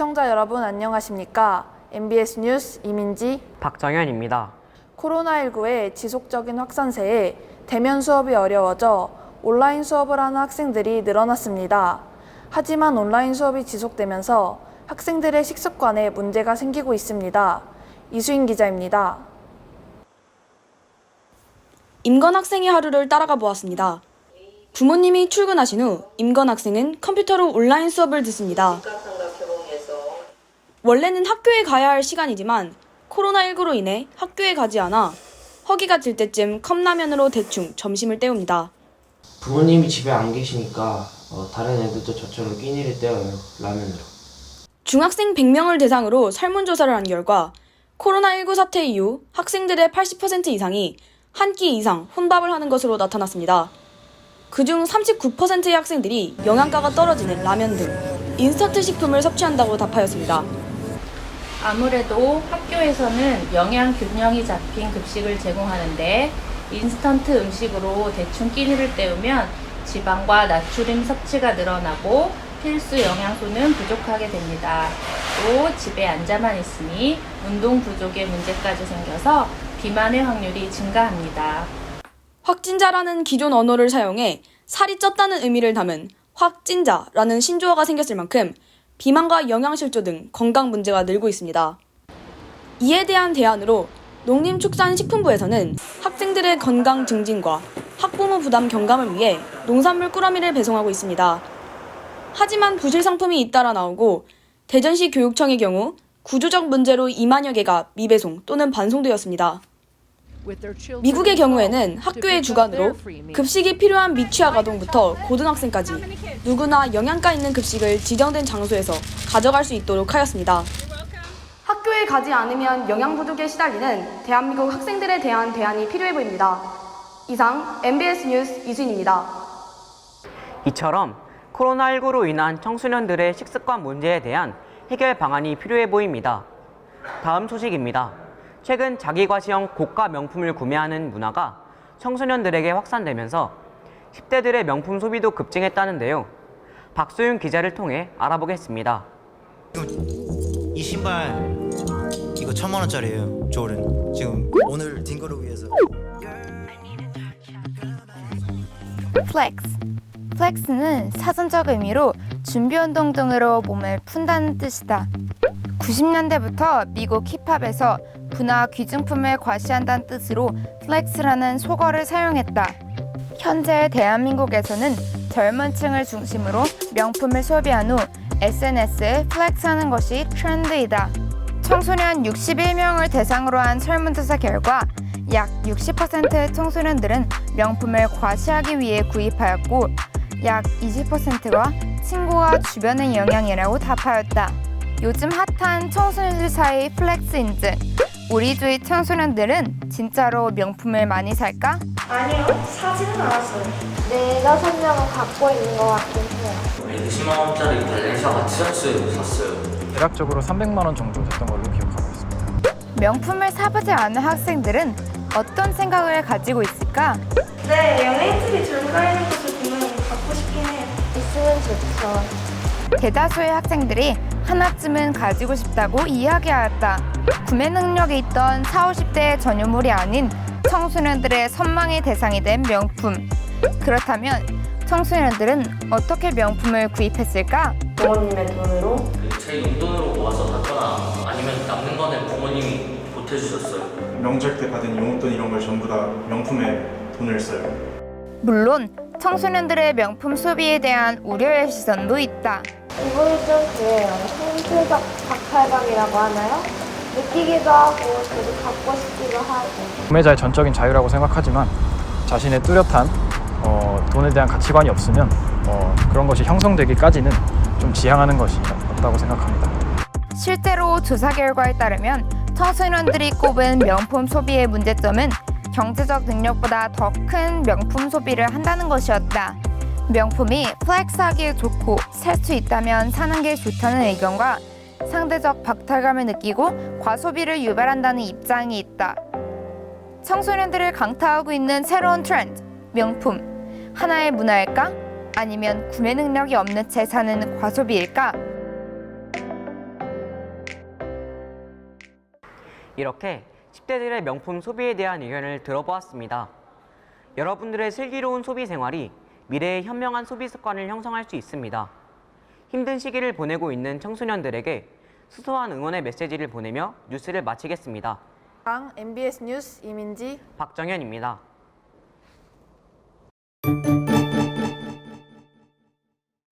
시청자 여러분 안녕하십니까? MBS 뉴스 이민지, 박정현입니다. 코로나19의 지속적인 확산세에 대면 수업이 어려워져 온라인 수업을 하는 학생들이 늘어났습니다. 하지만 온라인 수업이 지속되면서 학생들의 식습관에 문제가 생기고 있습니다. 이수인 기자입니다. 임건 학생의 하루를 따라가 보았습니다. 부모님이 출근하신 후 임건 학생은 컴퓨터로 온라인 수업을 듣습니다. 원래는 학교에 가야 할 시간이지만 코로나19로 인해 학교에 가지 않아 허기가 질 때쯤 컵라면으로 대충 점심을 때웁니다. 부모님이 집에 안 계시니까 다른 애들도 저처럼 끼니를 때워요, 라면으로. 중학생 100명을 대상으로 설문조사를 한 결과 코로나19 사태 이후 학생들의 80% 이상이 한 끼 이상 혼밥을 하는 것으로 나타났습니다. 그중 39%의 학생들이 영양가가 떨어지는 라면 등 인스턴트 식품을 섭취한다고 답하였습니다. 아무래도 학교에서는 영양 균형이 잡힌 급식을 제공하는데 인스턴트 음식으로 대충 끼니를 때우면 지방과 나트륨 섭취가 늘어나고 필수 영양소는 부족하게 됩니다. 또 집에 앉아만 있으니 운동 부족의 문제까지 생겨서 비만의 확률이 증가합니다. 확진자라는 기존 언어를 사용해 살이 쪘다는 의미를 담은 확진자라는 신조어가 생겼을 만큼 비만과 영양실조 등 건강 문제가 늘고 있습니다. 이에 대한 대안으로 농림축산식품부에서는 학생들의 건강 증진과 학부모 부담 경감을 위해 농산물 꾸러미를 배송하고 있습니다. 하지만 부실 상품이 잇따라 나오고 대전시 교육청의 경우 구조적 문제로 2만여 개가 미배송 또는 반송되었습니다. 미국의 경우에는 학교의 주관으로 급식이 필요한 미취학 아동부터 고등학생까지 누구나 영양가 있는 급식을 지정된 장소에서 가져갈 수 있도록 하였습니다. 학교에 가지 않으면 영양 부족에 시달리는 대한민국 학생들에 대한 대안이 필요해 보입니다. 이상 MBS 뉴스 이수인입니다. 이처럼 코로나19로 인한 청소년들의 식습관 문제에 대한 해결 방안이 필요해 보입니다. 다음 소식입니다. 최근 자기과시형 고가 명품을 구매하는 문화가 청소년들에게 확산되면서 10대들의 명품 소비도 급증했다는데요. 박소윤 기자를 통해 알아보겠습니다. 이 신발 이거 1,000만 원짜리예요. 조던. 지금 오늘 딩거를 위해서. 플렉스. 플렉스는 사전적 의미로 준비 운동 등으로 몸을 푼다는 뜻이다. 90년대부터 미국 힙합에서 분화 귀중품을 과시한다는 뜻으로 플렉스라는 속어를 사용했다. 현재 대한민국에서는 젊은 층을 중심으로 명품을 소비한 후 SNS에 플렉스하는 것이 트렌드이다. 청소년 61명을 대상으로 한 설문조사 결과 약 60%의 청소년들은 명품을 과시하기 위해 구입하였고 약 20%가 친구와 주변의 영향이라고 답하였다. 요즘 핫한 청소년들 사이 플렉스 인증. 우리 주위 청소년들은 진짜로 명품을 많이 살까? 아니요, 사지는 않았어요. 4-5명은 갖고 있는 것 같긴 해요. 120만 원짜리 발렌시아가 티셔츠 샀어요. 대략적으로 300만 원 정도 됐던 걸로 기억하고 있습니다. 명품을 사보지 않은 학생들은 어떤 생각을 가지고 있을까? 네, 연예인들이 들고 다니는 것을 보면 갖고 싶긴 해요. 있으면 좋죠. 대다수의 학생들이 하나쯤은 가지고 싶다고 이야기하였다. 구매 능력이 있던 40-50대의 전유물이 아닌 청소년들의 선망의 대상이 된 명품. 그렇다면 청소년들은 어떻게 명품을 구입했을까? 부모님의 돈으로? 제 용돈으로 모아서 샀거나 아니면 남는 거는 부모님이 보태주셨어요. 명절 때 받은 용돈 이런 걸 전부 다 명품에 돈을 써요. 물론 청소년들의 명품 소비에 대한 우려의 시선도 있다. 기분이 좀 그래요. 형태적 박탈감이라고 하나요? 느끼기도 하고 저도 갖고 싶기도 하고. 구매자의 전적인 자유라고 생각하지만 자신의 뚜렷한 돈에 대한 가치관이 없으면 그런 것이 형성되기까지는 좀 지양하는 것이 맞다고 생각합니다. 실제로 조사 결과에 따르면 청소년들이 꼽은 명품 소비의 문제점은 경제적 능력보다 더 큰 명품 소비를 한다는 것이었다. 명품이 플렉스하기에 좋고 살 수 있다면 사는 게 좋다는 의견과 상대적 박탈감을 느끼고 과소비를 유발한다는 입장이 있다. 청소년들을 강타하고 있는 새로운 트렌드, 명품. 하나의 문화일까? 아니면 구매 능력이 없는 채 사는 과소비일까? 이렇게 10대들의 명품 소비에 대한 의견을 들어보았습니다. 여러분들의 슬기로운 소비 생활이 미래의 현명한 소비 습관을 형성할 수 있습니다. 힘든 시기를 보내고 있는 청소년들에게 소소한 응원의 메시지를 보내며 뉴스를 마치겠습니다. MBS 뉴스 이민지, 박정현입니다.